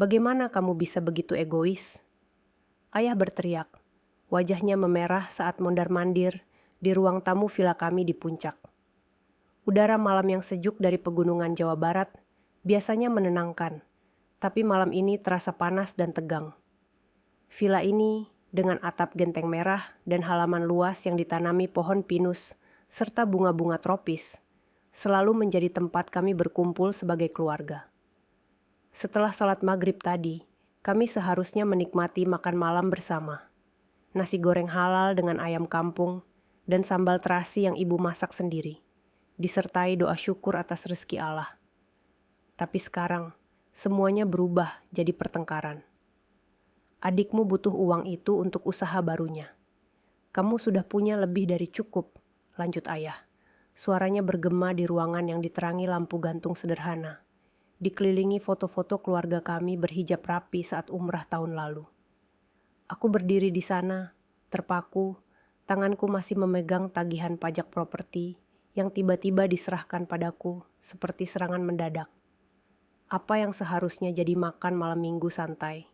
Bagaimana kamu bisa begitu egois? Ayah berteriak. Wajahnya memerah saat mondar-mandir di ruang tamu villa kami di puncak. Udara malam yang sejuk dari pegunungan Jawa Barat biasanya menenangkan, tapi malam ini terasa panas dan tegang. Villa ini dengan atap genteng merah dan halaman luas yang ditanami pohon pinus serta bunga-bunga tropis, selalu menjadi tempat kami berkumpul sebagai keluarga. Setelah salat maghrib tadi, kami seharusnya menikmati makan malam bersama. Nasi goreng halal dengan ayam kampung dan sambal terasi yang ibu masak sendiri, disertai doa syukur atas rezeki Allah. Tapi sekarang, semuanya berubah jadi pertengkaran. Adikmu butuh uang itu untuk usaha barunya. Kamu sudah punya lebih dari cukup, lanjut ayah. Suaranya bergema di ruangan yang diterangi lampu gantung sederhana, dikelilingi foto-foto keluarga kami berhijab rapi saat umrah tahun lalu. Aku berdiri di sana, terpaku, tanganku masih memegang tagihan pajak properti yang tiba-tiba diserahkan padaku seperti serangan mendadak. Apa yang seharusnya jadi makan malam minggu santai,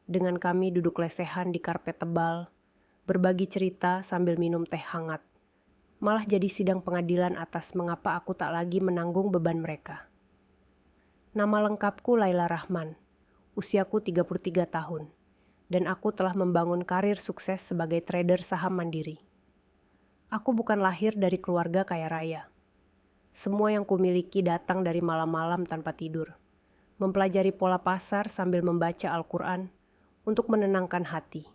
dengan kami duduk lesehan di karpet tebal, berbagi cerita sambil minum teh hangat, malah jadi sidang pengadilan atas mengapa aku tak lagi menanggung beban mereka. Nama lengkapku Laila Rahman, usiaku 33 tahun, dan aku telah membangun karir sukses sebagai trader saham mandiri. Aku bukan lahir dari keluarga kaya raya. Semua yang kumiliki datang dari malam-malam tanpa tidur, mempelajari pola pasar sambil membaca Al-Quran untuk menenangkan hati,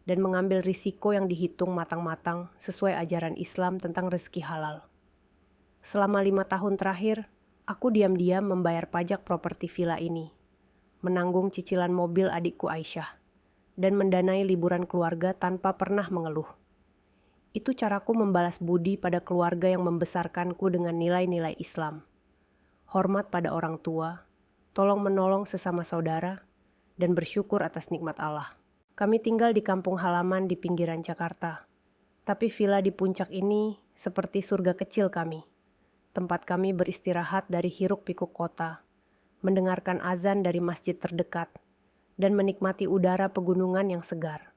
dan mengambil risiko yang dihitung matang-matang sesuai ajaran Islam tentang rezeki halal. Selama 5 tahun terakhir, aku diam-diam membayar pajak properti villa ini, menanggung cicilan mobil adikku Aisyah, dan mendanai liburan keluarga tanpa pernah mengeluh. Itu caraku membalas budi pada keluarga yang membesarkanku dengan nilai-nilai Islam. Hormat pada orang tua, tolong-menolong sesama saudara, dan bersyukur atas nikmat Allah. Kami tinggal di kampung halaman di pinggiran Jakarta, tapi villa di puncak ini seperti surga kecil kami. Tempat kami beristirahat dari hiruk-pikuk kota, mendengarkan azan dari masjid terdekat, dan menikmati udara pegunungan yang segar.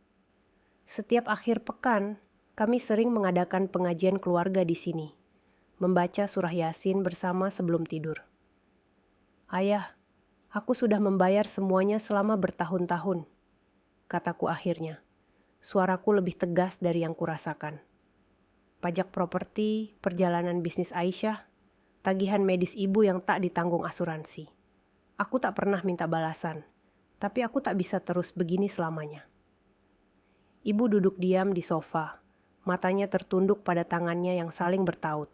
Setiap akhir pekan, kami sering mengadakan pengajian keluarga di sini, membaca surah Yasin bersama sebelum tidur. Ayah, aku sudah membayar semuanya selama bertahun-tahun, kataku akhirnya. Suaraku lebih tegas dari yang kurasakan. Pajak properti, perjalanan bisnis Aisyah, tagihan medis ibu yang tak ditanggung asuransi. Aku tak pernah minta balasan, tapi aku tak bisa terus begini selamanya. Ibu duduk diam di sofa, matanya tertunduk pada tangannya yang saling bertaut.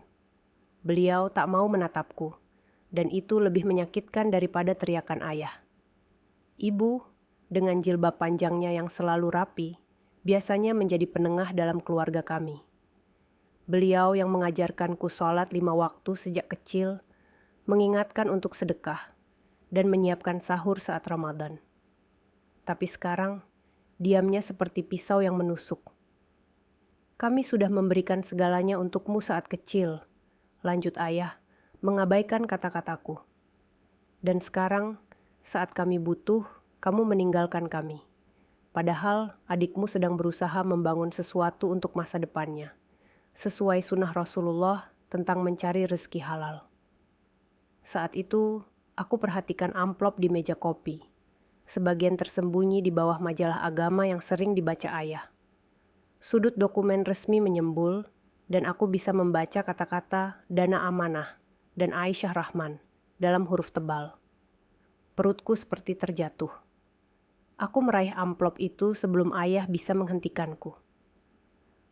Beliau tak mau menatapku, dan itu lebih menyakitkan daripada teriakan ayah. Ibu, dengan jilbab panjangnya yang selalu rapi, biasanya menjadi penengah dalam keluarga kami. Beliau yang mengajarkanku sholat 5 waktu sejak kecil, mengingatkan untuk sedekah, dan menyiapkan sahur saat Ramadan. Tapi sekarang, diamnya seperti pisau yang menusuk. Kami sudah memberikan segalanya untukmu saat kecil, lanjut ayah, mengabaikan kata-kataku. Dan sekarang, saat kami butuh, kamu meninggalkan kami. Padahal adikmu sedang berusaha membangun sesuatu untuk masa depannya, sesuai sunnah Rasulullah tentang mencari rezeki halal. Saat itu, aku perhatikan amplop di meja kopi, sebagian tersembunyi di bawah majalah agama yang sering dibaca ayah. Sudut dokumen resmi menyembul, dan aku bisa membaca kata-kata Dana Amanah dan Aisyah Rahman dalam huruf tebal. Perutku seperti terjatuh. Aku meraih amplop itu sebelum ayah bisa menghentikanku.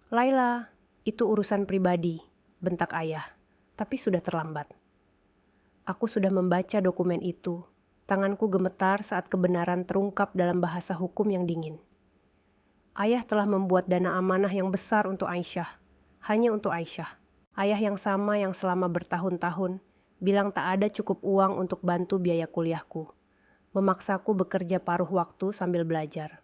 Laila, itu urusan pribadi, bentak ayah, tapi sudah terlambat. Aku sudah membaca dokumen itu. Tanganku gemetar saat kebenaran terungkap dalam bahasa hukum yang dingin. Ayah telah membuat dana amanah yang besar untuk Aisyah, hanya untuk Aisyah. Ayah yang sama yang selama bertahun-tahun bilang tak ada cukup uang untuk bantu biaya kuliahku, memaksaku bekerja paruh waktu sambil belajar.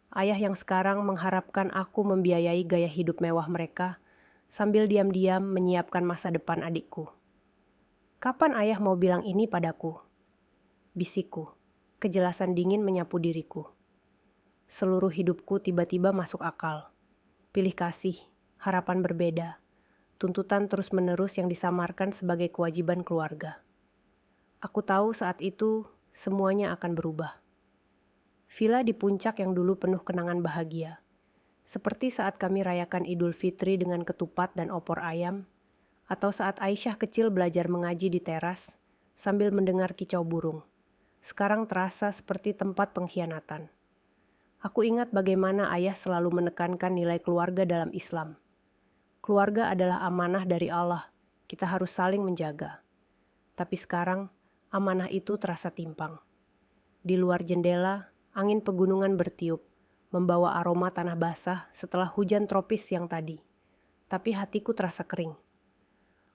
Ayah yang sekarang mengharapkan aku membiayai gaya hidup mewah mereka sambil diam-diam menyiapkan masa depan adikku. Kapan ayah mau bilang ini padaku? Bisikku. kejelasan dingin menyapu diriku. Seluruh hidupku tiba-tiba masuk akal. Pilih kasih, harapan berbeda, tuntutan terus-menerus yang disamarkan sebagai kewajiban keluarga. Aku tahu saat itu semuanya akan berubah. Villa di puncak yang dulu penuh kenangan bahagia. Seperti saat kami rayakan Idul Fitri dengan ketupat dan opor ayam, atau saat Aisyah kecil belajar mengaji di teras sambil mendengar kicau burung. Sekarang terasa seperti tempat pengkhianatan. Aku ingat bagaimana ayah selalu menekankan nilai keluarga dalam Islam. Keluarga adalah amanah dari Allah, kita harus saling menjaga. Tapi sekarang, amanah itu terasa timpang. Di luar jendela, angin pegunungan bertiup, membawa aroma tanah basah setelah hujan tropis siang tadi. Tapi hatiku terasa kering.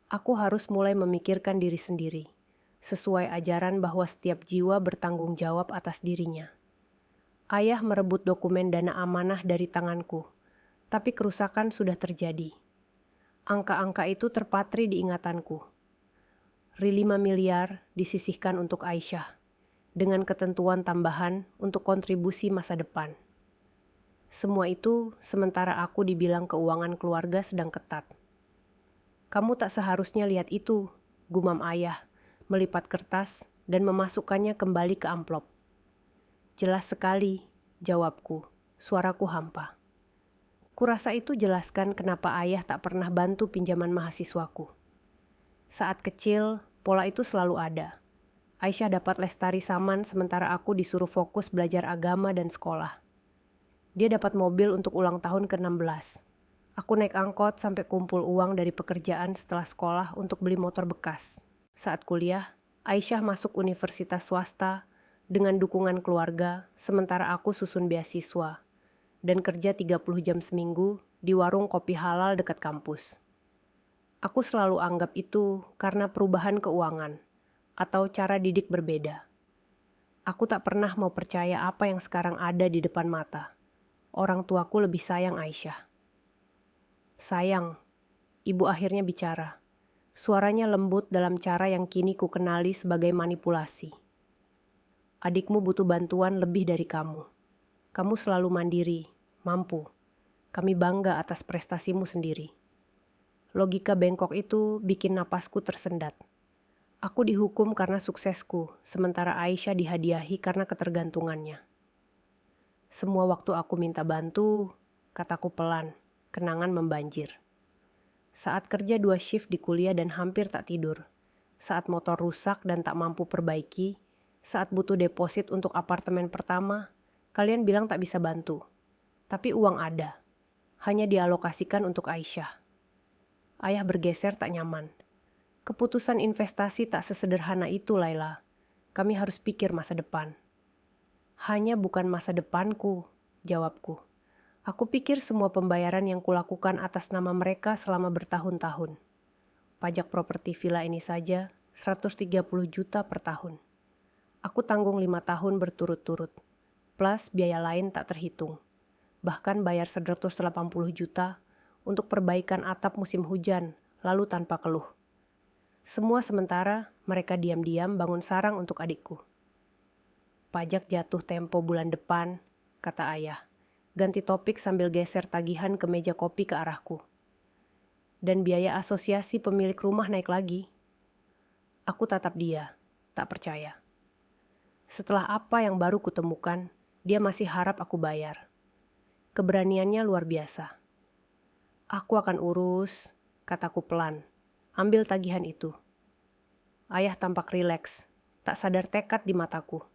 Aku harus mulai memikirkan diri sendiri, sesuai ajaran bahwa setiap jiwa bertanggung jawab atas dirinya. Ayah merebut dokumen dana amanah dari tanganku, tapi kerusakan sudah terjadi. Angka-angka itu terpatri di ingatanku. 5 miliar disisihkan untuk Aisyah, dengan ketentuan tambahan untuk kontribusi masa depan. Semua itu sementara aku dibilang keuangan keluarga sedang ketat. Kamu tak seharusnya lihat itu, gumam ayah, melipat kertas dan memasukkannya kembali ke amplop. Jelas sekali, jawabku, suaraku hampa. Kurasa itu jelaskan kenapa ayah tak pernah bantu pinjaman mahasiswaku. Saat kecil, pola itu selalu ada. Aisyah dapat les tari saman sementara aku disuruh fokus belajar agama dan sekolah. Dia dapat mobil untuk ulang tahun ke-16. Aku naik angkot sampai kumpul uang dari pekerjaan setelah sekolah untuk beli motor bekas. Saat kuliah, Aisyah masuk universitas swasta dengan dukungan keluarga, sementara aku susun beasiswa dan kerja 30 jam seminggu di warung kopi halal dekat kampus. Aku selalu anggap itu karena perubahan keuangan atau cara didik berbeda. Aku tak pernah mau percaya apa yang sekarang ada di depan mata. Orang tuaku lebih sayang Aisyah. Sayang, ibu akhirnya bicara. Suaranya lembut dalam cara yang kini ku kenali sebagai manipulasi. Adikmu butuh bantuan lebih dari kamu. Kamu selalu mandiri, mampu. Kami bangga atas prestasimu sendiri. Logika bengkok itu bikin napasku tersendat. Aku dihukum karena suksesku, sementara Aisyah dihadiahi karena ketergantungannya. Semua waktu aku minta bantu, kataku pelan, kenangan membanjir. Saat kerja 2 shift di kuliah dan hampir tak tidur. Saat motor rusak dan tak mampu perbaiki. Saat butuh deposit untuk apartemen pertama, kalian bilang tak bisa bantu. Tapi uang ada. Hanya dialokasikan untuk Aisyah. Ayah bergeser tak nyaman. Keputusan investasi tak sesederhana itu, Laila. Kami harus pikir masa depan. Hanya bukan masa depanku, jawabku. Aku pikir semua pembayaran yang kulakukan atas nama mereka selama bertahun-tahun. Pajak properti villa ini saja 130 juta per tahun. Aku tanggung 5 tahun berturut-turut, plus biaya lain tak terhitung. Bahkan bayar 180 juta untuk perbaikan atap musim hujan, lalu tanpa keluh. Semua sementara mereka diam-diam bangun sarang untuk adikku. Pajak jatuh tempo bulan depan, kata ayah. Ganti topik sambil geser tagihan ke meja kopi ke arahku. Dan biaya asosiasi pemilik rumah naik lagi. Aku tatap dia, tak percaya. Setelah apa yang baru kutemukan, dia masih harap aku bayar. Keberaniannya luar biasa. Aku akan urus, kataku pelan. Ambil tagihan itu. Ayah tampak rileks, tak sadar tekad di mataku.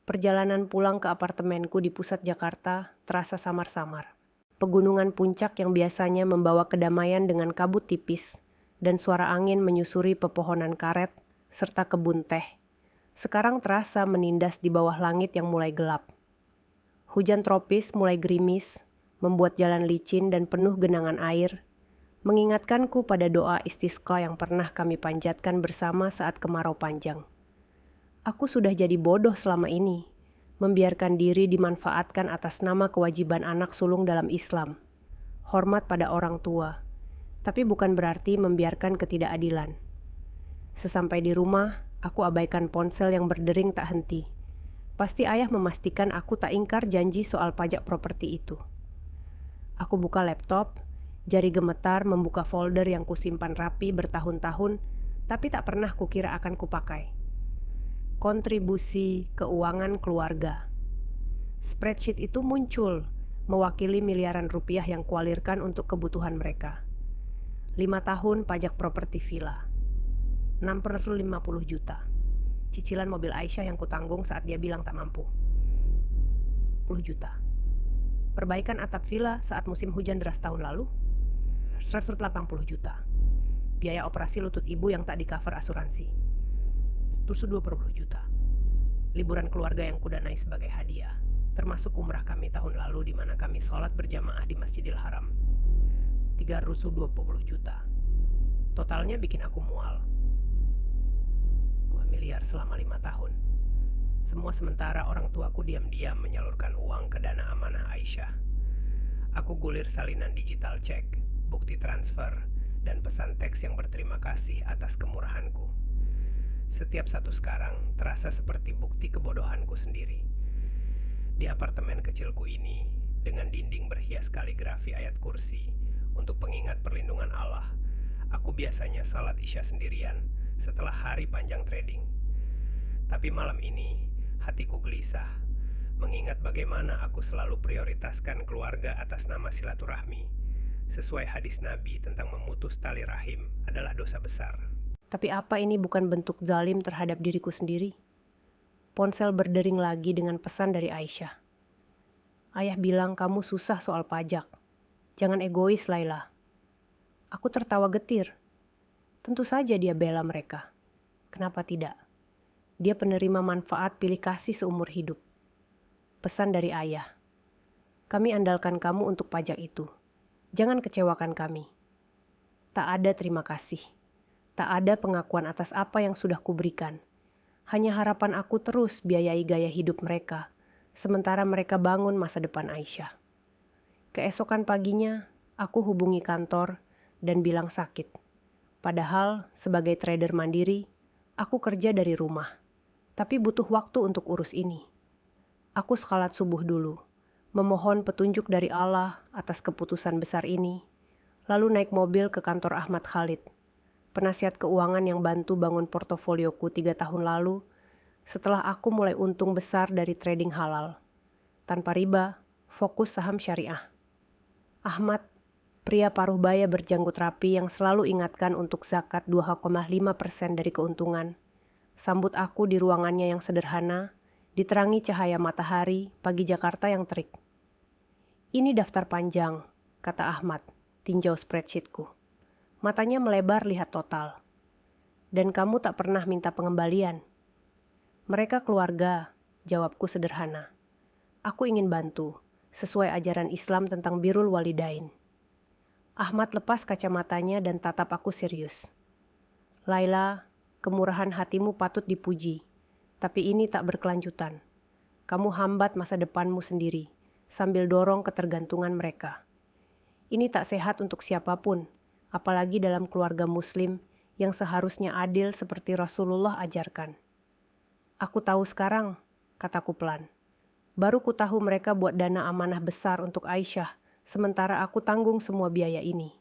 Perjalanan pulang ke apartemenku di pusat Jakarta terasa samar-samar. Pegunungan puncak yang biasanya membawa kedamaian dengan kabut tipis dan suara angin menyusuri pepohonan karet serta kebun teh, sekarang terasa menindas di bawah langit yang mulai gelap. Hujan tropis mulai gerimis, membuat jalan licin dan penuh genangan air, mengingatkanku pada doa istisqa yang pernah kami panjatkan bersama saat kemarau panjang. Aku sudah jadi bodoh selama ini, membiarkan diri dimanfaatkan atas nama kewajiban anak sulung dalam Islam. Hormat pada orang tua, tapi bukan berarti membiarkan ketidakadilan. Sesampai di rumah, aku abaikan ponsel yang berdering tak henti, Pasti ayah memastikan aku tak ingkar janji soal pajak properti itu. Aku buka laptop, jari gemetar membuka folder yang kusimpan rapi bertahun-tahun, tapi tak pernah kukira akan kupakai. Kontribusi keuangan keluarga. Spreadsheet itu muncul, mewakili miliaran rupiah yang kualirkan untuk kebutuhan mereka. 5 tahun pajak properti villa, 650 juta. Cicilan mobil Aisyah yang kutanggung saat dia bilang tak mampu, 10 juta. Perbaikan atap villa saat musim hujan deras tahun lalu, 180 juta. Biaya operasi lutut ibu yang tak di-cover asuransi, 20 juta. Liburan keluarga yang kudanai sebagai hadiah, termasuk umrah kami tahun lalu di mana kami sholat berjamaah di Masjidil Haram, 320 juta. Totalnya bikin aku mual. 2 miliar selama 5 tahun. Semua sementara orang tuaku diam-diam menyalurkan uang ke dana amanah Aisyah. Aku gulir salinan digital cek, bukti transfer, dan pesan teks yang berterima kasih atas kemurahanku. Setiap satu sekarang terasa seperti bukti kebodohanku sendiri. Di apartemen kecilku ini, dengan dinding berhias kaligrafi ayat kursi untuk pengingat perlindungan Allah, aku biasanya salat Isya sendirian setelah hari panjang trading. Tapi malam ini, hatiku gelisah, mengingat bagaimana aku selalu prioritaskan keluarga atas nama silaturahmi. Sesuai hadis Nabi tentang memutus tali rahim adalah dosa besar. Tapi apa ini bukan bentuk zalim terhadap diriku sendiri? Ponsel berdering lagi dengan pesan dari Aisyah. Ayah bilang kamu susah soal pajak. Jangan egois, Laila. Aku tertawa getir. Tentu saja dia bela mereka. Kenapa tidak? Dia penerima manfaat pilih kasih seumur hidup. Pesan dari ayah. Kami andalkan kamu untuk pajak itu. Jangan kecewakan kami. Tak ada terima kasih. Tak ada pengakuan atas apa yang sudah kuberikan. Hanya harapan aku terus biayai gaya hidup mereka, sementara mereka bangun masa depan Aisyah. Keesokan paginya, aku hubungi kantor dan bilang sakit. Padahal, sebagai trader mandiri, aku kerja dari rumah. Tapi butuh waktu untuk urus ini. Aku salat subuh dulu, memohon petunjuk dari Allah atas keputusan besar ini, lalu naik mobil ke kantor Ahmad Khalid, penasihat keuangan yang bantu bangun portofolioku 3 tahun lalu setelah aku mulai untung besar dari trading halal. Tanpa riba, fokus saham syariah. Ahmad, pria paruh baya berjanggut rapi yang selalu ingatkan untuk zakat 2,5% dari keuntungan, sambut aku di ruangannya yang sederhana, diterangi cahaya matahari pagi Jakarta yang terik. Ini daftar panjang, kata Ahmad, tinjau spreadsheetku. Matanya melebar lihat total. Dan kamu tak pernah minta pengembalian. Mereka keluarga, jawabku sederhana. Aku ingin bantu, sesuai ajaran Islam tentang birrul walidain. Ahmad lepas kacamatanya dan tatap aku serius. Laila, kemurahan hatimu patut dipuji, tapi ini tak berkelanjutan. Kamu hambat masa depanmu sendiri, sambil dorong ketergantungan mereka. Ini tak sehat untuk siapapun, apalagi dalam keluarga muslim yang seharusnya adil seperti Rasulullah ajarkan. Aku tahu sekarang, kataku pelan. Baru ku tahu mereka buat dana amanah besar untuk Aisyah, sementara aku tanggung semua biaya ini.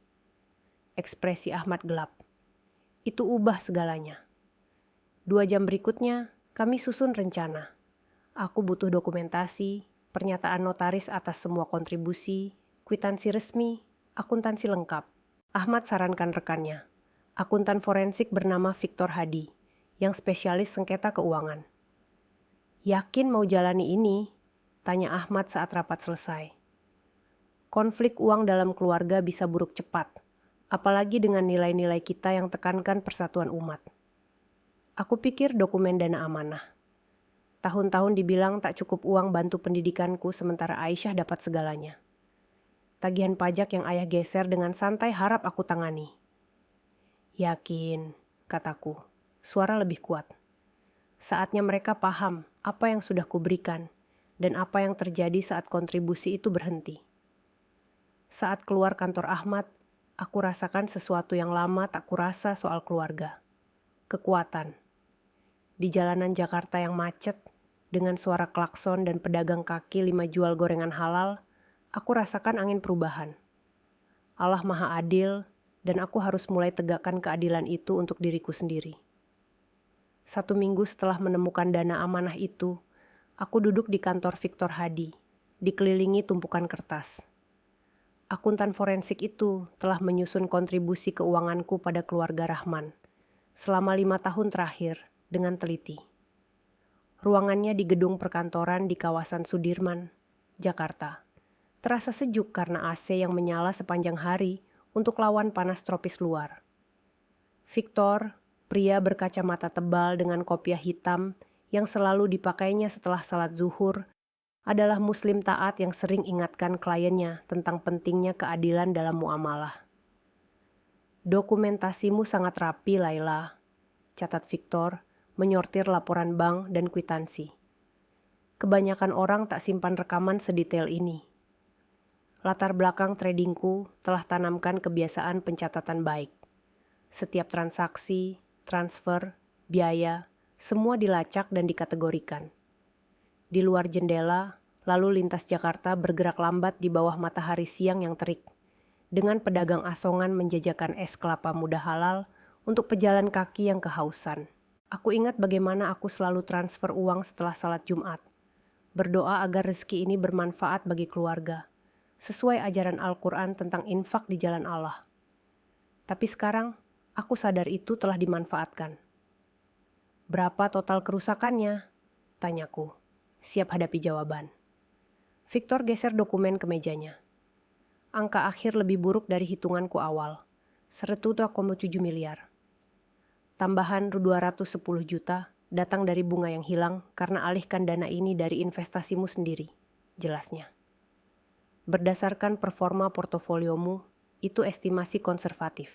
Ekspresi Ahmad gelap. Itu ubah segalanya. 2 jam berikutnya, kami susun rencana. Aku butuh dokumentasi, pernyataan notaris atas semua kontribusi, kwitansi resmi, akuntansi lengkap. Ahmad sarankan rekannya, akuntan forensik bernama Victor Hadi, yang spesialis sengketa keuangan. Yakin mau jalani ini? Tanya Ahmad saat rapat selesai. Konflik uang dalam keluarga bisa buruk cepat, apalagi dengan nilai-nilai kita yang tekankan persatuan umat. Aku pikir dokumen dana amanah. Tahun-tahun dibilang tak cukup uang bantu pendidikanku sementara Aisyah dapat segalanya. Tagihan pajak yang ayah geser dengan santai harap aku tangani. Yakin, kataku, suara lebih kuat. Saatnya mereka paham apa yang sudah kuberikan dan apa yang terjadi saat kontribusi itu berhenti. Saat keluar kantor Ahmad, aku rasakan sesuatu yang lama tak kurasa soal keluarga. Kekuatan. Di jalanan Jakarta yang macet, Dengan suara klakson dan pedagang kaki 5 jual gorengan halal, aku rasakan angin perubahan. Allah Maha Adil, dan aku harus mulai tegakkan keadilan itu untuk diriku sendiri. 1 minggu setelah menemukan dana amanah itu, aku duduk di kantor Victor Hadi, dikelilingi tumpukan kertas. Akuntan forensik itu telah menyusun kontribusi keuanganku pada keluarga Rahman selama 5 tahun terakhir dengan teliti. Ruangannya di gedung perkantoran di kawasan Sudirman, Jakarta. Terasa sejuk karena AC yang menyala sepanjang hari untuk lawan panas tropis luar. Victor, pria berkacamata tebal dengan kopiah hitam yang selalu dipakainya setelah salat zuhur, adalah muslim taat yang sering ingatkan kliennya tentang pentingnya keadilan dalam muamalah. "Dokumentasimu sangat rapi, Laila," catat Victor, menyortir laporan bank dan kwitansi. "Kebanyakan orang tak simpan rekaman sedetail ini." Latar belakang tradingku telah tanamkan kebiasaan pencatatan baik. Setiap transaksi, transfer, biaya, semua dilacak dan dikategorikan. Di luar jendela, lalu lintas Jakarta bergerak lambat di bawah matahari siang yang terik, dengan pedagang asongan menjajakan es kelapa muda halal untuk pejalan kaki yang kehausan. Aku ingat bagaimana aku selalu transfer uang setelah salat Jumat, berdoa agar rezeki ini bermanfaat bagi keluarga, sesuai ajaran Al-Quran tentang infak di jalan Allah. Tapi sekarang, aku sadar itu telah dimanfaatkan. "Berapa total kerusakannya?" tanyaku, siap hadapi jawaban. Victor geser dokumen ke mejanya. "Angka akhir lebih buruk dari hitunganku awal, 1,7 miliar. Tambahan 210 juta datang dari bunga yang hilang karena alihkan dana ini dari investasimu sendiri," jelasnya. "Berdasarkan performa portofoliomu, itu estimasi konservatif."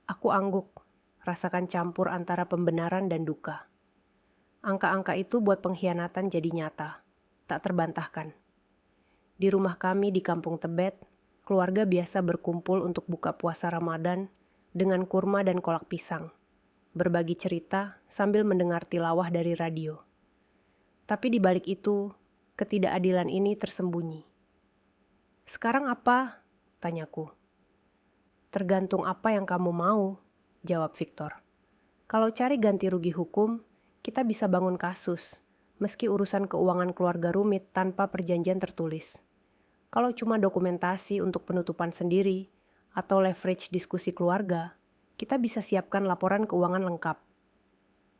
Aku angguk, rasakan campur antara pembenaran dan duka. Angka-angka itu buat pengkhianatan jadi nyata, tak terbantahkan. Di rumah kami di Kampung Tebet, keluarga biasa berkumpul untuk buka puasa Ramadan dengan kurma dan kolak pisang, berbagi cerita sambil mendengar tilawah dari radio. Tapi di balik itu, ketidakadilan ini tersembunyi. "Sekarang apa?" tanyaku. "Tergantung apa yang kamu mau," jawab Victor. "Kalau cari ganti rugi hukum, kita bisa bangun kasus, meski urusan keuangan keluarga rumit tanpa perjanjian tertulis. Kalau cuma dokumentasi untuk penutupan sendiri atau leverage diskusi keluarga, kita bisa siapkan laporan keuangan lengkap."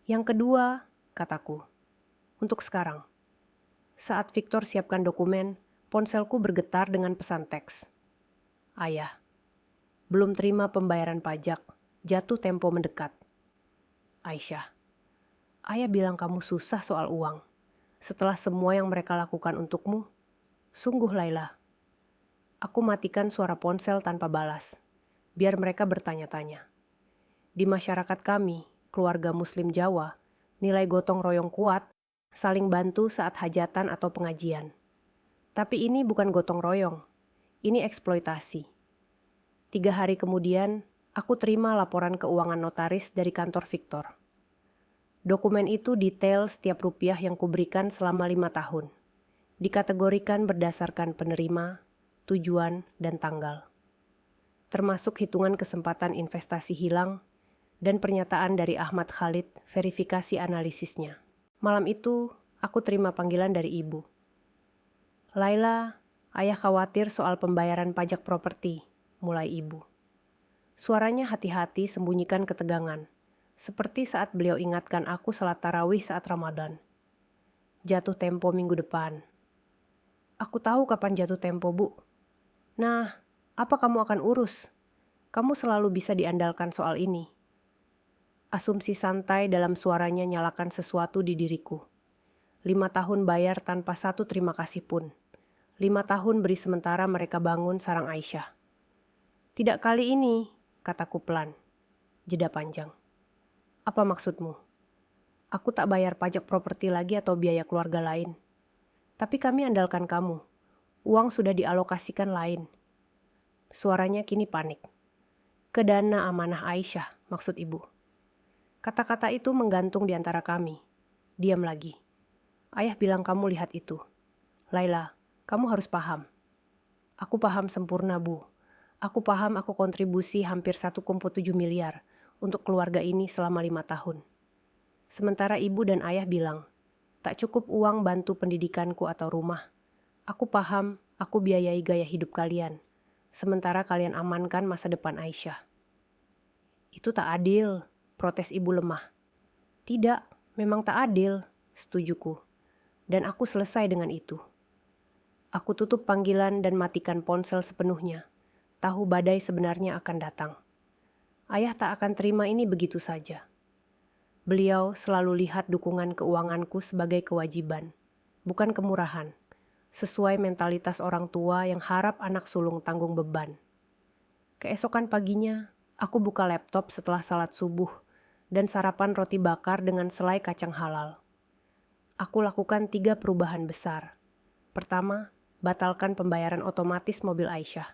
"Yang kedua," kataku, "untuk sekarang." Saat Victor siapkan dokumen, ponselku bergetar dengan pesan teks. "Ayah, belum terima pembayaran pajak, jatuh tempo mendekat." "Aisyah, ayah bilang kamu susah soal uang. Setelah semua yang mereka lakukan untukmu, sungguh Laila." Aku matikan suara ponsel tanpa balas, biar mereka bertanya-tanya. Di masyarakat kami, keluarga Muslim Jawa, nilai gotong royong kuat, saling bantu saat hajatan atau pengajian. Tapi ini bukan gotong royong, ini eksploitasi. 3 hari kemudian, aku terima laporan keuangan notaris dari kantor Victor. Dokumen itu detail setiap rupiah yang kuberikan selama 5 tahun. Dikategorikan berdasarkan penerima, tujuan, dan tanggal. Termasuk hitungan kesempatan investasi hilang dan pernyataan dari Ahmad Khalid verifikasi analisisnya. Malam itu, aku terima panggilan dari ibu. "Laila, ayah khawatir soal pembayaran pajak properti," mulai ibu. Suaranya hati-hati sembunyikan ketegangan, seperti saat beliau ingatkan aku salat tarawih saat Ramadan. "Jatuh tempo minggu depan." "Aku tahu kapan jatuh tempo, Bu." "Nah, apa kamu akan urus? Kamu selalu bisa diandalkan soal ini." Asumsi santai dalam suaranya nyalakan sesuatu di diriku. 5 tahun bayar tanpa satu terima kasih pun. 5 tahun beri sementara mereka bangun sarang Aisyah. "Tidak kali ini," kataku pelan. Jeda panjang. "Apa maksudmu?" "Aku tak bayar pajak properti lagi atau biaya keluarga lain. Tapi kami andalkan kamu. Uang sudah dialokasikan lain." Suaranya kini panik. "Ke dana amanah Aisyah," maksud ibu. Kata-kata itu menggantung di antara kami. Diam lagi. Ayah bilang kamu lihat itu. Laila, kamu harus paham. Aku paham sempurna, Bu. Aku paham aku kontribusi hampir 1,7 miliar untuk keluarga ini selama 5 tahun. Sementara ibu dan ayah bilang, tak cukup uang bantu pendidikanku atau rumah. Aku paham, aku biayai gaya hidup kalian. Sementara kalian amankan masa depan Aisyah. Itu tak adil, protes ibu lemah. Tidak, memang tak adil, setujuku. Dan aku selesai dengan itu. Aku tutup panggilan dan matikan ponsel sepenuhnya. Tahu badai sebenarnya akan datang. Ayah tak akan terima ini begitu saja. Beliau selalu lihat dukungan keuanganku sebagai kewajiban, bukan kemurahan, sesuai mentalitas orang tua yang harap anak sulung tanggung beban. Keesokan paginya, aku buka laptop setelah salat subuh dan sarapan roti bakar dengan selai kacang halal. Aku lakukan 3 perubahan besar. Pertama, batalkan pembayaran otomatis mobil Aisyah.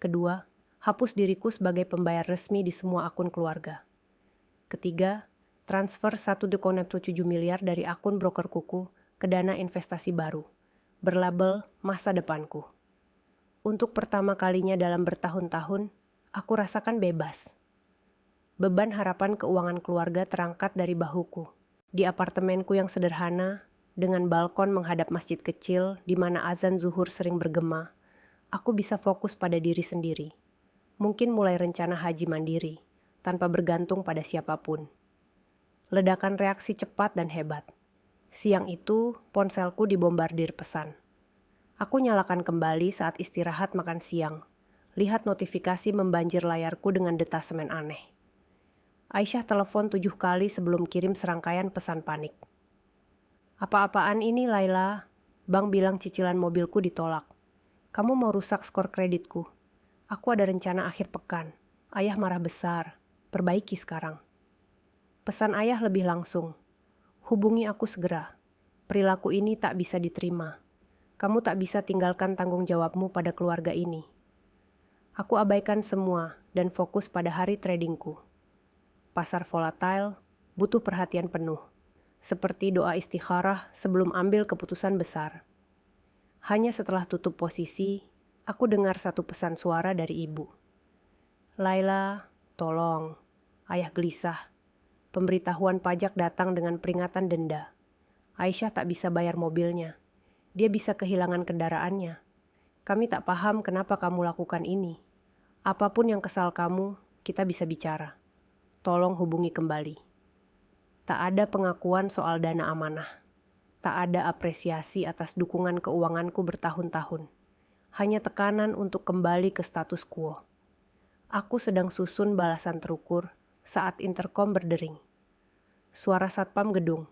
Kedua, hapus diriku sebagai pembayar resmi di semua akun keluarga. Ketiga, transfer 1,7 miliar dari akun broker kuku ke dana investasi baru, berlabel masa depanku. Untuk pertama kalinya dalam bertahun-tahun, aku rasakan bebas. Beban harapan keuangan keluarga terangkat dari bahuku. Di apartemenku yang sederhana, dengan balkon menghadap masjid kecil di mana azan zuhur sering bergema, aku bisa fokus pada diri sendiri. Mungkin mulai rencana haji mandiri, tanpa bergantung pada siapapun. Ledakan reaksi cepat dan hebat. Siang itu, ponselku dibombardir pesan. Aku nyalakan kembali saat istirahat makan siang. Lihat notifikasi membanjir layarku dengan detasemen aneh. Aisyah telepon 7 kali sebelum kirim serangkaian pesan panik. Apa-apaan ini, Laila? Bang bilang cicilan mobilku ditolak. Kamu mau rusak skor kreditku. Aku ada rencana akhir pekan. Ayah marah besar. Perbaiki sekarang. Pesan ayah lebih langsung. Hubungi aku segera. Perilaku ini tak bisa diterima. Kamu tak bisa tinggalkan tanggung jawabmu pada keluarga ini. Aku abaikan semua dan fokus pada hari tradingku. Pasar volatile butuh perhatian penuh, seperti doa istikharah sebelum ambil keputusan besar. Hanya setelah tutup posisi, aku dengar satu pesan suara dari ibu. Laila, tolong. Ayah gelisah. Pemberitahuan pajak datang dengan peringatan denda. Aisyah tak bisa bayar mobilnya. Dia bisa kehilangan kendaraannya. Kami tak paham kenapa kamu lakukan ini. Apapun yang kesal kamu, kita bisa bicara. Tolong hubungi kembali. Tak ada pengakuan soal dana amanah. Tak ada apresiasi atas dukungan keuanganku bertahun-tahun. Hanya tekanan untuk kembali ke status quo. Aku sedang susun balasan terukur saat interkom berdering. Suara satpam gedung.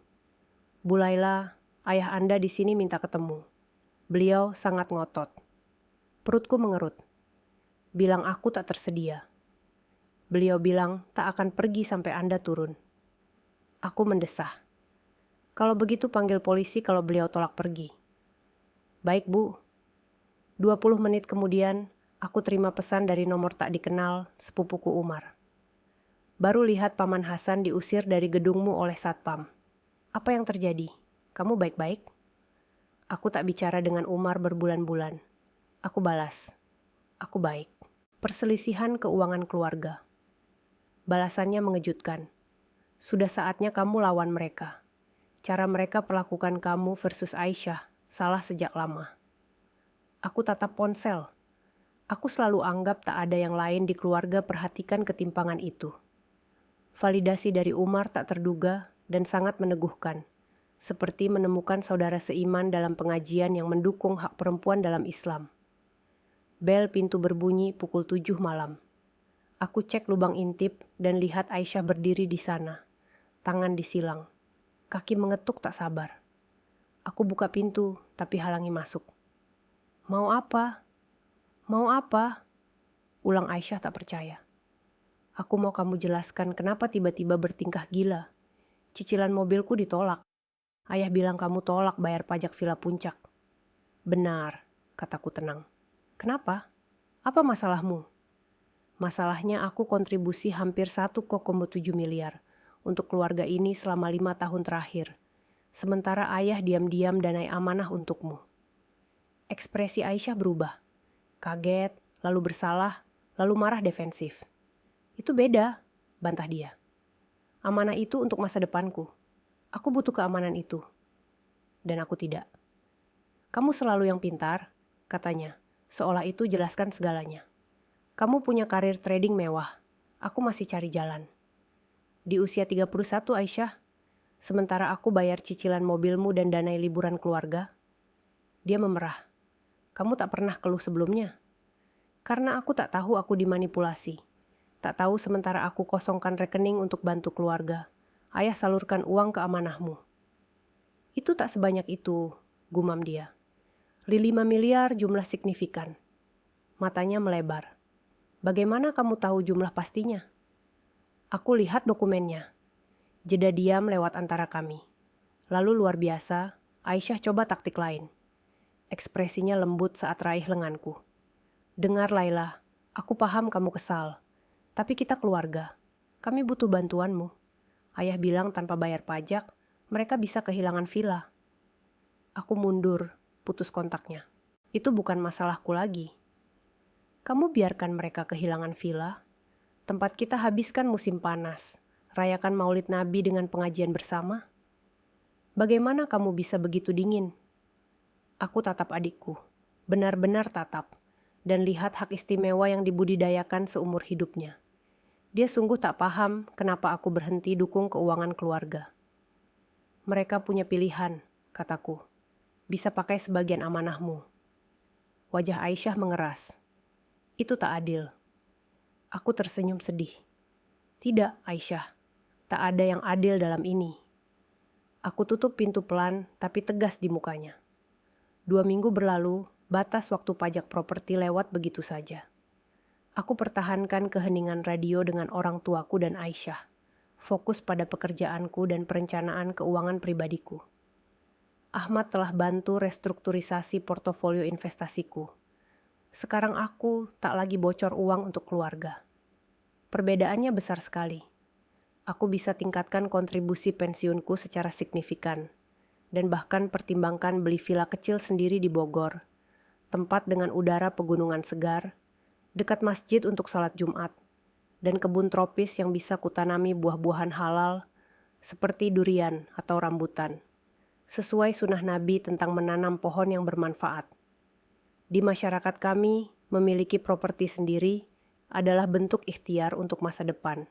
Bu Laila, ayah Anda di sini minta ketemu. Beliau sangat ngotot. Perutku mengerut. Bilang aku tak tersedia. Beliau bilang tak akan pergi sampai Anda turun. Aku mendesah. Kalau begitu panggil polisi kalau beliau tolak pergi. Baik, Bu. 20 menit kemudian, aku terima pesan dari nomor tak dikenal, sepupuku Umar. Baru lihat Paman Hasan diusir dari gedungmu oleh satpam. Apa yang terjadi? Kamu baik-baik? Aku tak bicara dengan Umar berbulan-bulan. Aku balas. Aku baik. Perselisihan keuangan keluarga. Balasannya mengejutkan. Sudah saatnya kamu lawan mereka. Cara mereka perlakukan kamu versus Aisyah salah sejak lama. Aku tatap ponsel. Aku selalu anggap tak ada yang lain di keluarga perhatikan ketimpangan itu. Validasi dari Umar tak terduga dan sangat meneguhkan. Seperti menemukan saudara seiman dalam pengajian yang mendukung hak perempuan dalam Islam. Bel pintu berbunyi pukul 7 malam. Aku cek lubang intip dan lihat Aisyah berdiri di sana. Tangan disilang. Kaki mengetuk tak sabar. Aku buka pintu tapi halangi masuk. Mau apa? Mau apa? Ulang Aisyah tak percaya. Aku mau kamu jelaskan kenapa tiba-tiba bertingkah gila. Cicilan mobilku ditolak. Ayah bilang kamu tolak bayar pajak Villa Puncak. Benar, kataku tenang. Kenapa? Apa masalahmu? Masalahnya aku kontribusi hampir 1,7 miliar untuk keluarga ini selama 5 tahun terakhir. sementara ayah diam-diam danai amanah untukmu. Ekspresi Aisyah berubah. Kaget, lalu bersalah, lalu marah defensif. Itu beda, bantah dia. Amanah itu untuk masa depanku. Aku butuh keamanan itu. Dan aku tidak. Kamu selalu yang pintar, katanya, seolah itu jelaskan segalanya. Kamu punya karir trading mewah. Aku masih cari jalan. Di usia 31, Aisyah, sementara aku bayar cicilan mobilmu dan danai liburan keluarga. Dia memerah. Kamu tak pernah keluh sebelumnya. Karena aku tak tahu aku dimanipulasi. Tak tahu sementara aku kosongkan rekening untuk bantu keluarga. Ayah salurkan uang ke amanahmu. Itu tak sebanyak itu, gumam dia. 5 miliar jumlah signifikan. Matanya melebar. Bagaimana kamu tahu jumlah pastinya? Aku lihat dokumennya. Jeda diam lewat antara kami. Lalu luar biasa, Aisyah coba taktik lain. Ekspresinya lembut saat raih lenganku. Dengar Laila, aku paham kamu kesal. Tapi kita keluarga. Kami butuh bantuanmu. Ayah bilang tanpa bayar pajak, mereka bisa kehilangan villa. Aku mundur, putus kontaknya. Itu bukan masalahku lagi. Kamu biarkan mereka kehilangan villa. Tempat kita habiskan musim panas. Rayakan Maulid Nabi dengan pengajian bersama. Bagaimana kamu bisa begitu dingin? Aku tatap adikku. Benar-benar tatap. Dan lihat hak istimewa yang dibudidayakan seumur hidupnya. Dia sungguh tak paham kenapa aku berhenti dukung keuangan keluarga. Mereka punya pilihan, kataku. Bisa pakai sebagian amanahmu. Wajah Aisyah mengeras. Itu tak adil. Aku tersenyum sedih. Tidak, Aisyah. Tak ada yang adil dalam ini. Aku tutup pintu pelan tapi tegas di mukanya. 2 minggu berlalu, batas waktu pajak properti lewat begitu saja. Aku pertahankan keheningan radio dengan orang tuaku dan Aisyah. Fokus pada pekerjaanku dan perencanaan keuangan pribadiku. Ahmad telah bantu restrukturisasi portofolio investasiku. Sekarang aku tak lagi bocor uang untuk keluarga. Perbedaannya besar sekali. Aku bisa tingkatkan kontribusi pensiunku secara signifikan. Dan bahkan pertimbangkan beli villa kecil sendiri di Bogor. Tempat dengan udara pegunungan segar, dekat masjid untuk salat Jumat, dan kebun tropis yang bisa kutanami buah-buahan halal seperti durian atau rambutan, sesuai sunnah Nabi tentang menanam pohon yang bermanfaat. Di masyarakat kami, memiliki properti sendiri adalah bentuk ikhtiar untuk masa depan,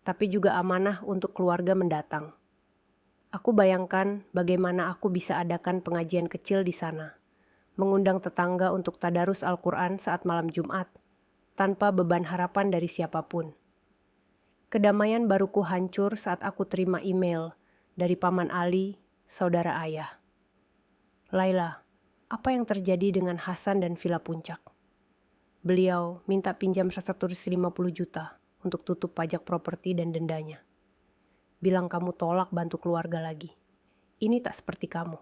tapi juga amanah untuk keluarga mendatang. Aku bayangkan bagaimana aku bisa adakan pengajian kecil di sana, mengundang tetangga untuk tadarus Al-Quran saat malam Jumat, tanpa beban harapan dari siapapun. Kedamaian baruku hancur saat aku terima email dari Paman Ali, saudara ayah. Laila, apa yang terjadi dengan Hasan dan Villa Puncak? Beliau minta pinjam restrukturisasi 50 juta untuk tutup pajak properti dan dendanya. Bilang kamu tolak bantu keluarga lagi. Ini tak seperti kamu.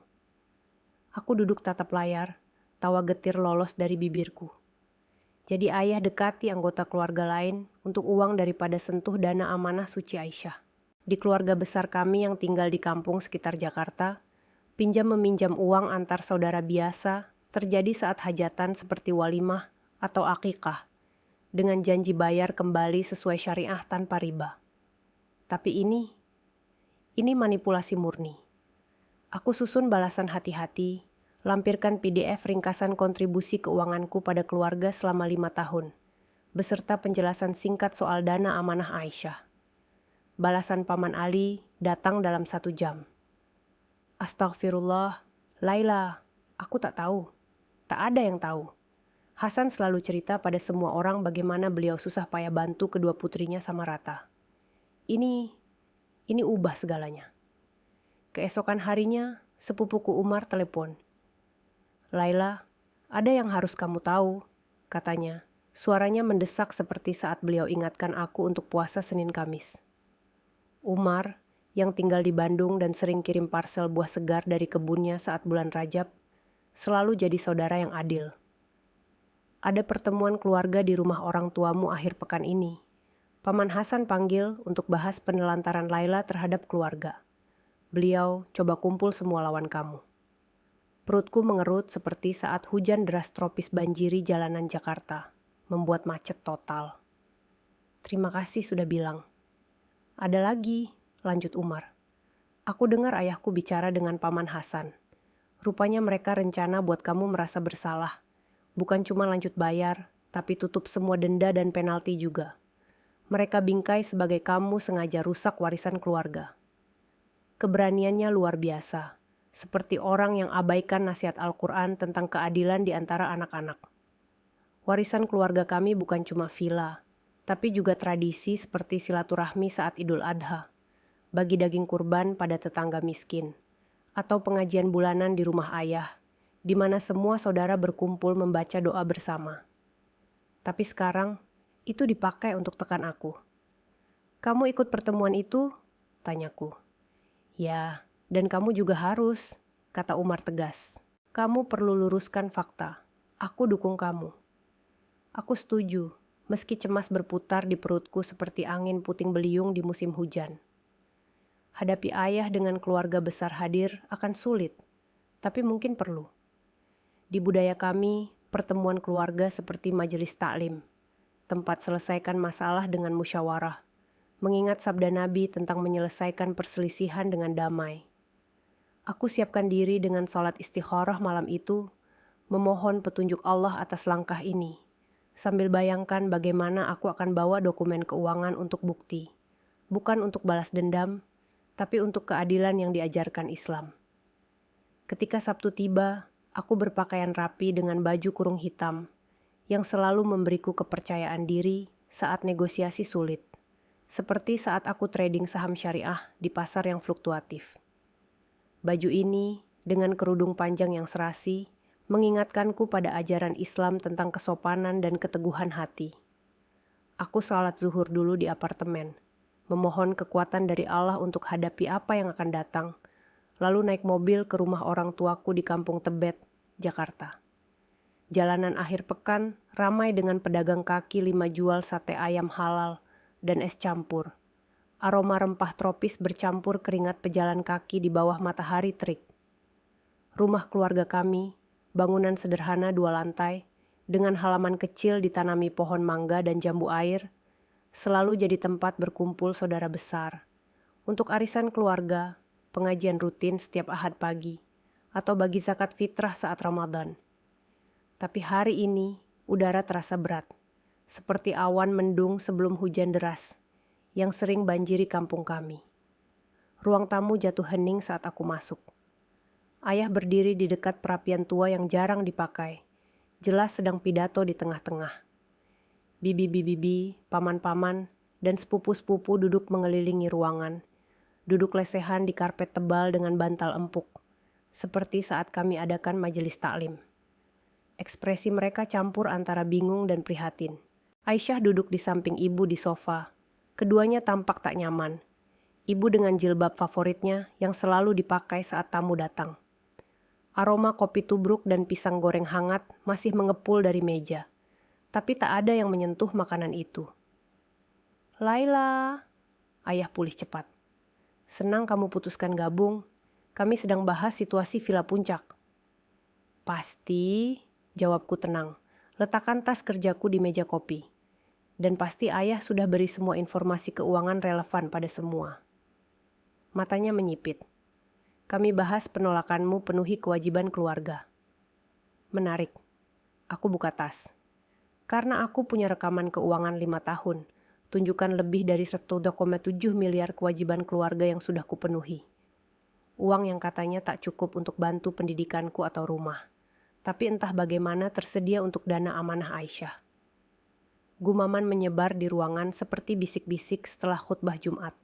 Aku duduk tatap layar, tawa getir lolos dari bibirku. Jadi ayah dekati anggota keluarga lain untuk uang daripada sentuh dana amanah suci Aisyah. Di keluarga besar kami yang tinggal di kampung sekitar Jakarta, pinjam-meminjam uang antar saudara biasa terjadi saat hajatan seperti walimah atau akikah, dengan janji bayar kembali sesuai syariah tanpa riba. Tapi ini manipulasi murni. Aku susun balasan hati-hati, lampirkan PDF ringkasan kontribusi keuanganku pada keluarga selama 5 tahun, beserta penjelasan singkat soal dana amanah Aisyah. Balasan Paman Ali datang dalam 1 jam. Astagfirullah, Laila, aku tak tahu. Tak ada yang tahu. Hasan selalu cerita pada semua orang bagaimana beliau susah payah bantu kedua putrinya sama rata. Ini ubah segalanya. Keesokan harinya, sepupuku Umar telepon. Laila, ada yang harus kamu tahu, katanya. Suaranya mendesak seperti saat beliau ingatkan aku untuk puasa Senin Kamis. Umar, yang tinggal di Bandung dan sering kirim parsel buah segar dari kebunnya saat bulan Rajab, selalu jadi saudara yang adil. Ada pertemuan keluarga di rumah orang tuamu akhir pekan ini. Paman Hasan panggil untuk bahas penelantaran Laila terhadap keluarga. Beliau coba kumpul semua lawan kamu. Perutku mengerut seperti saat hujan deras tropis banjiri jalanan Jakarta, membuat macet total. Terima kasih sudah bilang. Ada lagi, lanjut Umar. Aku dengar ayahku bicara dengan Paman Hasan. Rupanya mereka rencana buat kamu merasa bersalah. Bukan cuma lanjut bayar, tapi tutup semua denda dan penalti juga. Mereka bingkai sebagai kamu sengaja rusak warisan keluarga. Keberaniannya luar biasa, seperti orang yang abaikan nasihat Al-Quran tentang keadilan di antara anak-anak. Warisan keluarga kami bukan cuma villa, tapi juga tradisi seperti silaturahmi saat Idul Adha, bagi daging kurban pada tetangga miskin, atau pengajian bulanan di rumah ayah, di mana semua saudara berkumpul membaca doa bersama. Tapi sekarang, itu dipakai untuk tekan aku. Kamu ikut pertemuan itu? Tanyaku. Ya, dan kamu juga harus, kata Umar tegas. Kamu perlu luruskan fakta. Aku dukung kamu. Aku setuju, meski cemas berputar di perutku seperti angin puting beliung di musim hujan. Hadapi ayah dengan keluarga besar hadir akan sulit, tapi mungkin perlu. Di budaya kami, pertemuan keluarga seperti majelis taklim, tempat selesaikan masalah dengan musyawarah, mengingat sabda Nabi tentang menyelesaikan perselisihan dengan damai. Aku siapkan diri dengan salat istikharah malam itu, memohon petunjuk Allah atas langkah ini, sambil bayangkan bagaimana aku akan bawa dokumen keuangan untuk bukti, bukan untuk balas dendam, tapi untuk keadilan yang diajarkan Islam. Ketika Sabtu tiba, aku berpakaian rapi dengan baju kurung hitam, yang selalu memberiku kepercayaan diri saat negosiasi sulit. Seperti saat aku trading saham syariah di pasar yang fluktuatif. Baju ini, dengan kerudung panjang yang serasi, mengingatkanku pada ajaran Islam tentang kesopanan dan keteguhan hati. Aku salat zuhur dulu di apartemen, memohon kekuatan dari Allah untuk hadapi apa yang akan datang, lalu naik mobil ke rumah orang tuaku di Kampung Tebet, Jakarta. Jalanan akhir pekan ramai dengan pedagang kaki lima jual sate ayam halal, dan es campur. Aroma rempah tropis bercampur keringat pejalan kaki di bawah matahari terik. Rumah keluarga kami, bangunan sederhana 2 lantai, dengan halaman kecil ditanami pohon mangga dan jambu air, selalu jadi tempat berkumpul saudara besar. Untuk arisan keluarga, pengajian rutin setiap Ahad pagi, atau bagi zakat fitrah saat Ramadan. Tapi hari ini, udara terasa berat. Seperti awan mendung sebelum hujan deras, yang sering banjiri kampung kami. Ruang tamu jatuh hening saat aku masuk. Ayah berdiri di dekat perapian tua yang jarang dipakai, jelas sedang pidato di tengah-tengah. Bibi-bibi, paman-paman, dan sepupu-sepupu duduk mengelilingi ruangan, duduk lesehan di karpet tebal dengan bantal empuk, seperti saat kami adakan majelis taklim. Ekspresi mereka campur antara bingung dan prihatin. Aisyah duduk di samping ibu di sofa. Keduanya tampak tak nyaman. Ibu dengan jilbab favoritnya yang selalu dipakai saat tamu datang. Aroma kopi tubruk dan pisang goreng hangat masih mengepul dari meja. Tapi tak ada yang menyentuh makanan itu. Laila, ayah pulih cepat. Senang kamu putuskan gabung. Kami sedang bahas situasi Villa Puncak. Pasti, jawabku tenang. Letakkan tas kerjaku di meja kopi. Dan pasti ayah sudah beri semua informasi keuangan relevan pada semua. Matanya menyipit. Kami bahas penolakanmu penuhi kewajiban keluarga. Menarik. Aku buka tas. Karena aku punya rekaman keuangan 5 tahun, tunjukkan lebih dari 1,7 miliar kewajiban keluarga yang sudah kupenuhi. Uang yang katanya tak cukup untuk bantu pendidikanku atau rumah. Tapi entah bagaimana tersedia untuk dana amanah Aisyah. Gumaman menyebar di ruangan seperti bisik-bisik setelah khutbah Jumat.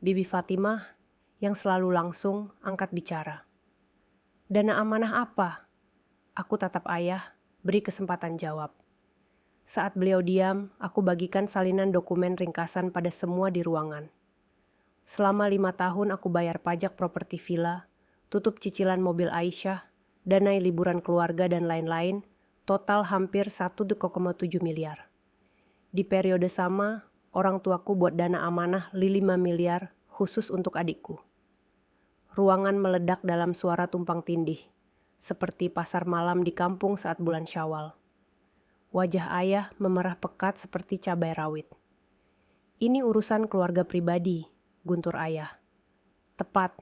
Bibi Fatimah, yang selalu langsung, angkat bicara. Dana amanah apa? Aku tatap ayah, beri kesempatan jawab. Saat beliau diam, aku bagikan salinan dokumen ringkasan pada semua di ruangan. Selama 5 tahun aku bayar pajak properti villa, tutup cicilan mobil Aisyah, danai liburan keluarga dan lain-lain, total hampir 1,7 miliar. Di periode sama, orang tuaku buat dana amanah 5 miliar khusus untuk adikku. Ruangan meledak dalam suara tumpang tindih, seperti pasar malam di kampung saat bulan Syawal. Wajah ayah memerah pekat seperti cabai rawit. "Ini urusan keluarga pribadi," guntur ayah. "Tepat,"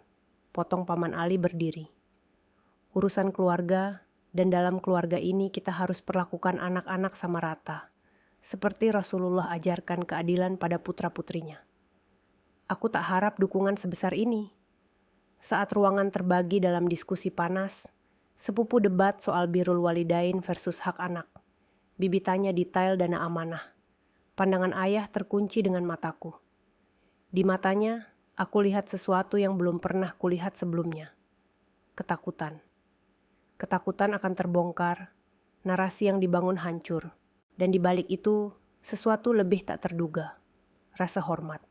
potong Paman Ali berdiri. "Urusan keluarga, dan dalam keluarga ini kita harus perlakukan anak-anak sama rata, seperti Rasulullah ajarkan keadilan pada putra-putrinya. Aku tak harap dukungan sebesar ini." Saat ruangan terbagi dalam diskusi panas, sepupu debat soal birrul walidain versus hak anak. Bibi tanya detail dana amanah. Pandangan ayah terkunci dengan mataku. Di matanya, aku lihat sesuatu yang belum pernah kulihat sebelumnya. Ketakutan. Ketakutan akan terbongkar, narasi yang dibangun hancur, dan di balik itu, sesuatu lebih tak terduga. Rasa hormat.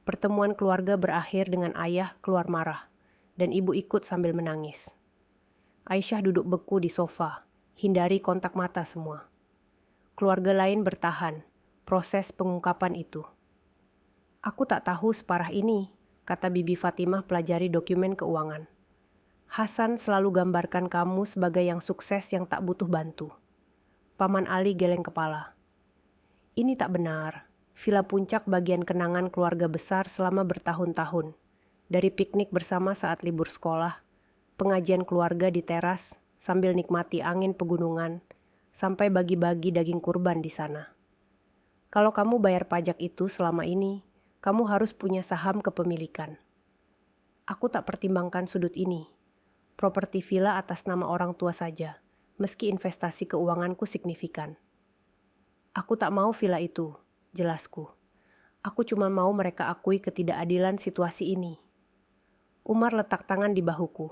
Pertemuan keluarga berakhir dengan ayah keluar marah, dan ibu ikut sambil menangis. Aisyah duduk beku di sofa, hindari kontak mata semua. Keluarga lain bertahan, proses pengungkapan itu. "Aku tak tahu separah ini," kata Bibi Fatimah pelajari dokumen keuangan. "Hasan selalu gambarkan kamu sebagai yang sukses yang tak butuh bantu." Paman Ali geleng kepala. "Ini tak benar. Villa Puncak bagian kenangan keluarga besar selama bertahun-tahun. Dari piknik bersama saat libur sekolah, pengajian keluarga di teras sambil nikmati angin pegunungan, sampai bagi-bagi daging kurban di sana. Kalau kamu bayar pajak itu selama ini, kamu harus punya saham kepemilikan. Aku tak pertimbangkan sudut ini. Properti villa atas nama orang tua saja, meski investasi keuanganku signifikan. Aku tak mau villa itu, jelasku. Aku cuma mau mereka akui ketidakadilan situasi ini." Umar letak tangan di bahuku.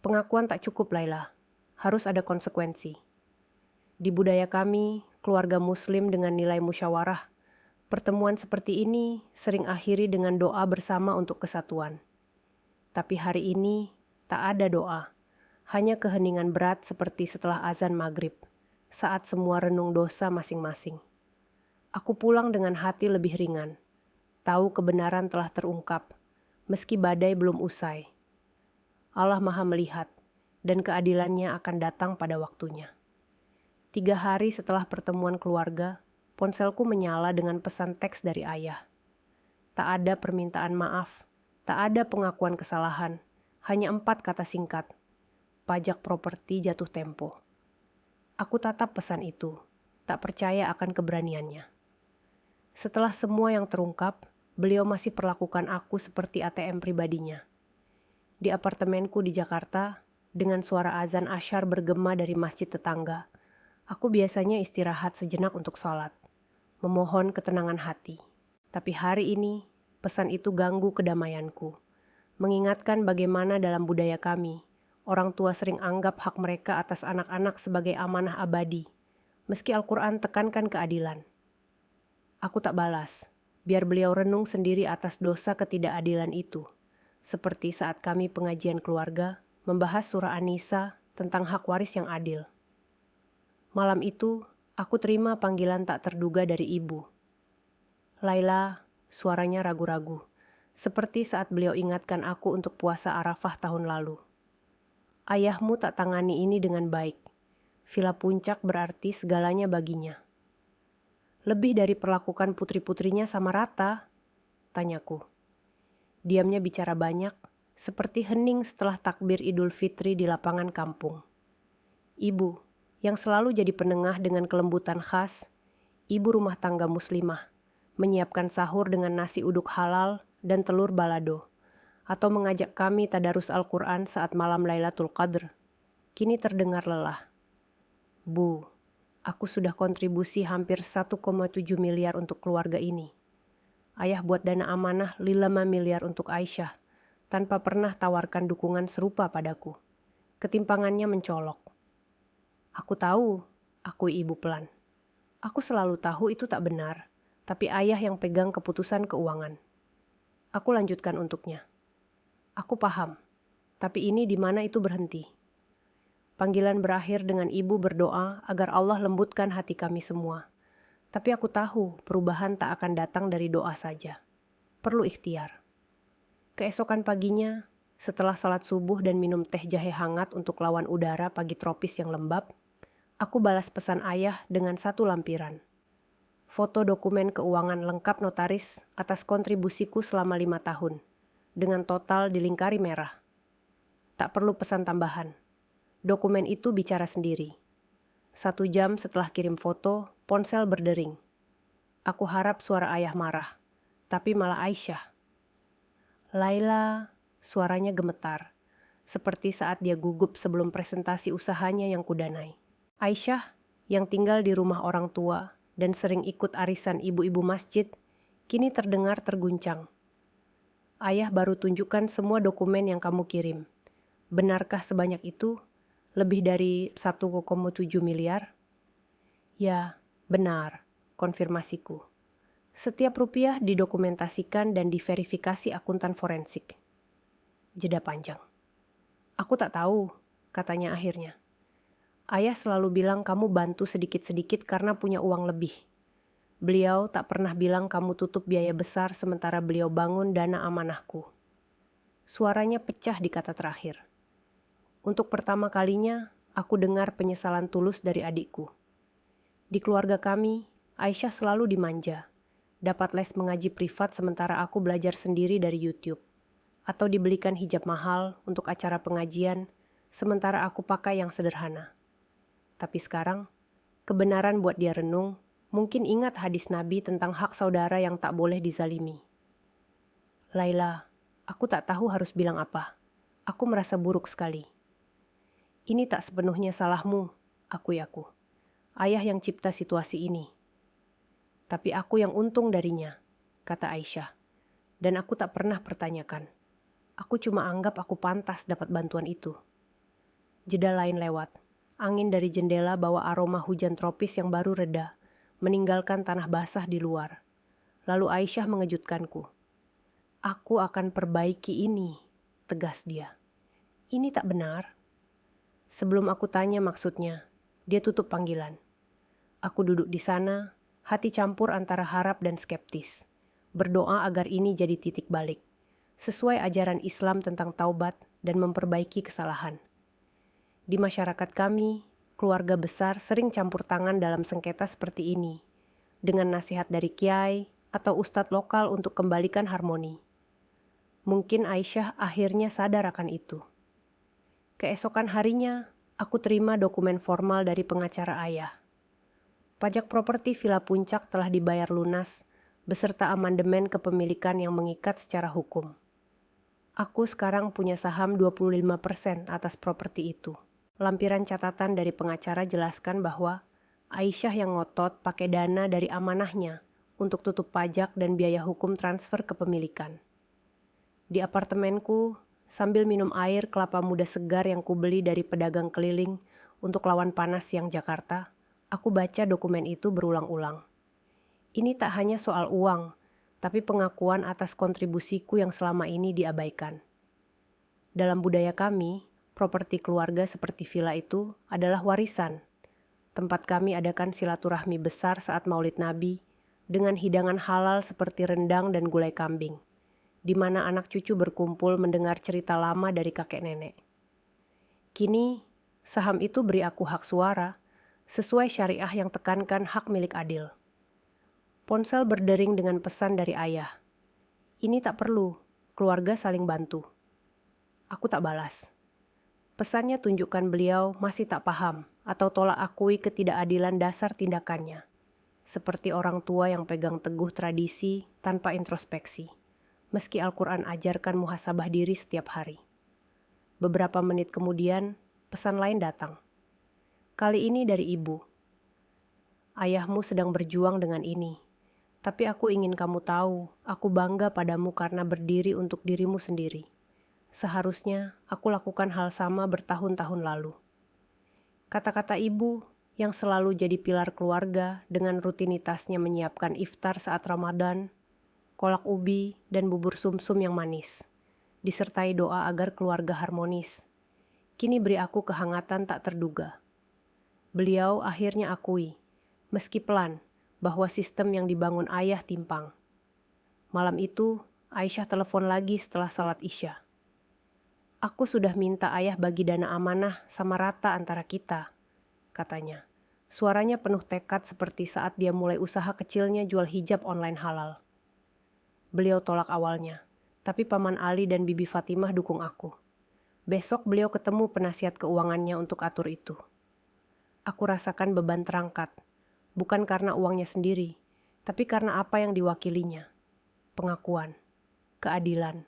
"Pengakuan tak cukup, Laila. Harus ada konsekuensi. Di budaya kami, keluarga muslim dengan nilai musyawarah, pertemuan seperti ini sering akhiri dengan doa bersama untuk kesatuan. Tapi hari ini tak ada doa, hanya keheningan berat seperti setelah azan maghrib, saat semua renung dosa masing-masing. Aku pulang dengan hati lebih ringan, tahu kebenaran telah terungkap, meski badai belum usai. Allah Maha melihat, dan keadilannya akan datang pada waktunya." 3 hari setelah pertemuan keluarga, ponselku menyala dengan pesan teks dari ayah. Tak ada permintaan maaf, tak ada pengakuan kesalahan, hanya 4 kata singkat. Pajak properti jatuh tempo. Aku tatap pesan itu, tak percaya akan keberaniannya. Setelah semua yang terungkap, beliau masih perlakukan aku seperti ATM pribadinya. Di apartemenku di Jakarta, dengan suara azan asyar bergema dari masjid tetangga, aku biasanya istirahat sejenak untuk sholat, memohon ketenangan hati. Tapi hari ini, pesan itu ganggu kedamaianku, mengingatkan bagaimana dalam budaya kami, orang tua sering anggap hak mereka atas anak-anak sebagai amanah abadi, meski Al-Quran tekankan keadilan. Aku tak balas, biar beliau renung sendiri atas dosa ketidakadilan itu, seperti saat kami pengajian keluarga membahas surah An-Nisa tentang hak waris yang adil. Malam itu, aku terima panggilan tak terduga dari ibu. "Laila," suaranya ragu-ragu, seperti saat beliau ingatkan aku untuk puasa Arafah tahun lalu. "Ayahmu tak tangani ini dengan baik. Villa Puncak berarti segalanya baginya." "Lebih dari perlakukan putri-putrinya sama rata?" tanyaku. Diamnya bicara banyak, seperti hening setelah takbir Idul Fitri di lapangan kampung. Ibu, yang selalu jadi penengah dengan kelembutan khas, ibu rumah tangga muslimah, menyiapkan sahur dengan nasi uduk halal dan telur balado, atau mengajak kami tadarus Al-Quran saat malam Lailatul Qadr, kini terdengar lelah. "Bu, aku sudah kontribusi hampir 1,7 miliar untuk keluarga ini. Ayah buat dana amanah 5 miliar untuk Aisyah, tanpa pernah tawarkan dukungan serupa padaku." Ketimpangannya mencolok. "Aku tahu," akui ibu pelan. "Aku selalu tahu itu tak benar, tapi ayah yang pegang keputusan keuangan." Aku lanjutkan untuknya. "Aku paham, tapi ini di mana itu berhenti." Panggilan berakhir dengan ibu berdoa agar Allah lembutkan hati kami semua. Tapi aku tahu perubahan tak akan datang dari doa saja. Perlu ikhtiar. Keesokan paginya, Setelah salat subuh dan minum teh jahe hangat untuk lawan udara pagi tropis yang lembab, aku balas pesan ayah dengan satu lampiran. Foto dokumen keuangan lengkap notaris atas kontribusiku selama 5 tahun, dengan total dilingkari merah. Tak perlu pesan tambahan. Dokumen itu bicara sendiri. 1 jam setelah kirim foto, ponsel berdering. Aku harap suara ayah marah, tapi malah Aisyah. Laila, suaranya gemetar, seperti saat dia gugup sebelum presentasi usahanya yang kudanai. Aisyah, yang tinggal di rumah orang tua dan sering ikut arisan ibu-ibu masjid, kini terdengar terguncang. Ayah baru tunjukkan semua dokumen yang kamu kirim. Benarkah sebanyak itu? Lebih dari 1,7 miliar? Ya, benar, konfirmasiku. Setiap rupiah didokumentasikan dan diverifikasi akuntan forensik. Jeda panjang. Aku tak tahu, katanya akhirnya. Ayah selalu bilang kamu bantu sedikit-sedikit karena punya uang lebih. Beliau tak pernah bilang kamu tutup biaya besar sementara beliau bangun dana amanahku. Suaranya pecah di kata terakhir. Untuk pertama kalinya, aku dengar penyesalan tulus dari adikku. Di keluarga kami, Aisyah selalu dimanja. Dapat les mengaji privat sementara aku belajar sendiri dari YouTube. Atau dibelikan hijab mahal untuk acara pengajian, sementara aku pakai yang sederhana. Tapi sekarang, kebenaran buat dia renung, mungkin ingat hadis Nabi tentang hak saudara yang tak boleh dizalimi. Laila, aku tak tahu harus bilang apa. Aku merasa buruk sekali. Ini tak sepenuhnya salahmu, akui aku. Ayah yang cipta situasi ini. Tapi aku yang untung darinya, kata Aisyah. Dan aku tak pernah pertanyakan. Aku cuma anggap aku pantas dapat bantuan itu. Jeda lain lewat. Angin dari jendela bawa aroma hujan tropis yang baru reda, meninggalkan tanah basah di luar. Lalu Aisyah mengejutkanku. Aku akan perbaiki ini, tegas dia. Ini tak benar. Sebelum aku tanya maksudnya, dia tutup panggilan. Aku duduk di sana, hati campur antara harap dan skeptis. Berdoa agar ini jadi titik balik, sesuai ajaran Islam tentang taubat dan memperbaiki kesalahan. Di masyarakat kami, keluarga besar sering campur tangan dalam sengketa seperti ini, dengan nasihat dari kiai atau ustadz lokal untuk kembalikan harmoni. Mungkin Aisyah akhirnya sadar akan itu. Keesokan harinya, aku terima dokumen formal dari pengacara ayah. Pajak properti Villa Puncak telah dibayar lunas, beserta amandemen kepemilikan yang mengikat secara hukum. Aku sekarang punya saham 25% atas properti itu. Lampiran catatan dari pengacara jelaskan bahwa Aisyah yang ngotot pakai dana dari amanahnya untuk tutup pajak dan biaya hukum transfer kepemilikan. Di apartemenku, sambil minum air kelapa muda segar yang kubeli dari pedagang keliling untuk lawan panas siang Jakarta, aku baca dokumen itu berulang-ulang. Ini tak hanya soal uang, tapi pengakuan atas kontribusiku yang selama ini diabaikan. Dalam budaya kami, properti keluarga seperti villa itu adalah warisan. Tempat kami adakan silaturahmi besar saat Maulid Nabi dengan hidangan halal seperti rendang dan gulai kambing, di mana anak cucu berkumpul mendengar cerita lama dari kakek nenek. Kini, saham itu beri aku hak suara, sesuai syariah yang tekankan hak milik adil. Ponsel berdering dengan pesan dari ayah. Ini tak perlu, keluarga saling bantu. Aku tak balas. Pesannya tunjukkan beliau masih tak paham atau tolak akui ketidakadilan dasar tindakannya. Seperti orang tua yang pegang teguh tradisi tanpa introspeksi. Meski Al-Quran ajarkan muhasabah diri setiap hari. Beberapa menit kemudian, pesan lain datang. Kali ini dari ibu. Ayahmu sedang berjuang dengan ini. Tapi aku ingin kamu tahu, aku bangga padamu karena berdiri untuk dirimu sendiri. Seharusnya aku lakukan hal sama bertahun-tahun lalu. Kata-kata ibu yang selalu jadi pilar keluarga dengan rutinitasnya menyiapkan iftar saat Ramadan, kolak ubi dan bubur sumsum yang manis, disertai doa agar keluarga harmonis. Kini beri aku kehangatan tak terduga. Beliau akhirnya akui, meski pelan, bahwa sistem yang dibangun ayah timpang. Malam itu, Aisyah telepon lagi setelah salat Isya. Aku sudah minta ayah bagi dana amanah sama rata antara kita, katanya. Suaranya penuh tekad seperti saat dia mulai usaha kecilnya jual hijab online halal. Beliau tolak awalnya, tapi Paman Ali dan Bibi Fatimah dukung aku. Besok beliau ketemu penasihat keuangannya untuk atur itu. Aku rasakan beban terangkat, bukan karena uangnya sendiri, tapi karena apa yang diwakilinya. Pengakuan, keadilan,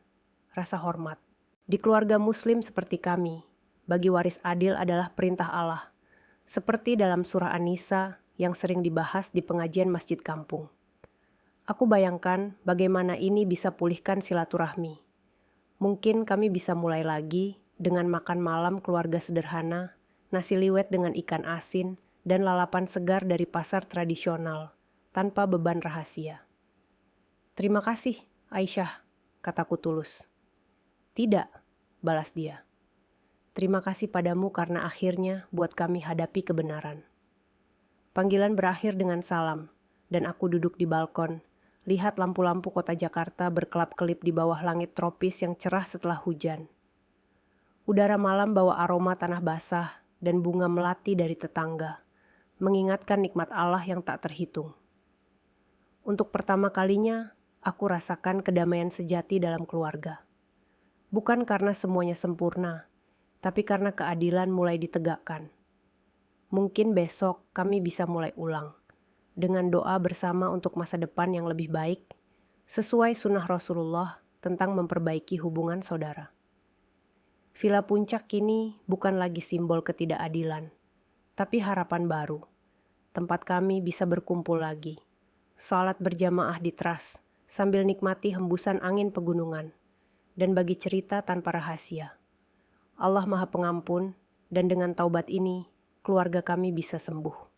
rasa hormat. Di keluarga muslim seperti kami, bagi waris adil adalah perintah Allah. Seperti dalam surah An-Nisa yang sering dibahas di pengajian masjid kampung. Aku bayangkan bagaimana ini bisa pulihkan silaturahmi. Mungkin kami bisa mulai lagi dengan makan malam keluarga sederhana, nasi liwet dengan ikan asin, dan lalapan segar dari pasar tradisional, tanpa beban rahasia. Terima kasih, Aisyah, kataku tulus. Tidak, balas dia. Terima kasih padamu karena akhirnya buat kami hadapi kebenaran. Panggilan berakhir dengan salam, dan aku duduk di balkon, lihat lampu-lampu kota Jakarta berkelap-kelip di bawah langit tropis yang cerah setelah hujan. Udara malam bawa aroma tanah basah dan bunga melati dari tetangga, mengingatkan nikmat Allah yang tak terhitung. Untuk pertama kalinya, aku rasakan kedamaian sejati dalam keluarga. Bukan karena semuanya sempurna, tapi karena keadilan mulai ditegakkan. Mungkin besok kami bisa mulai ulang, dengan doa bersama untuk masa depan yang lebih baik, sesuai sunnah Rasulullah tentang memperbaiki hubungan saudara. Villa Puncak kini bukan lagi simbol ketidakadilan, tapi harapan baru. Tempat kami bisa berkumpul lagi, salat berjamaah di teras, sambil nikmati hembusan angin pegunungan, dan bagi cerita tanpa rahasia. Allah Maha Pengampun, dan dengan taubat ini, keluarga kami bisa sembuh.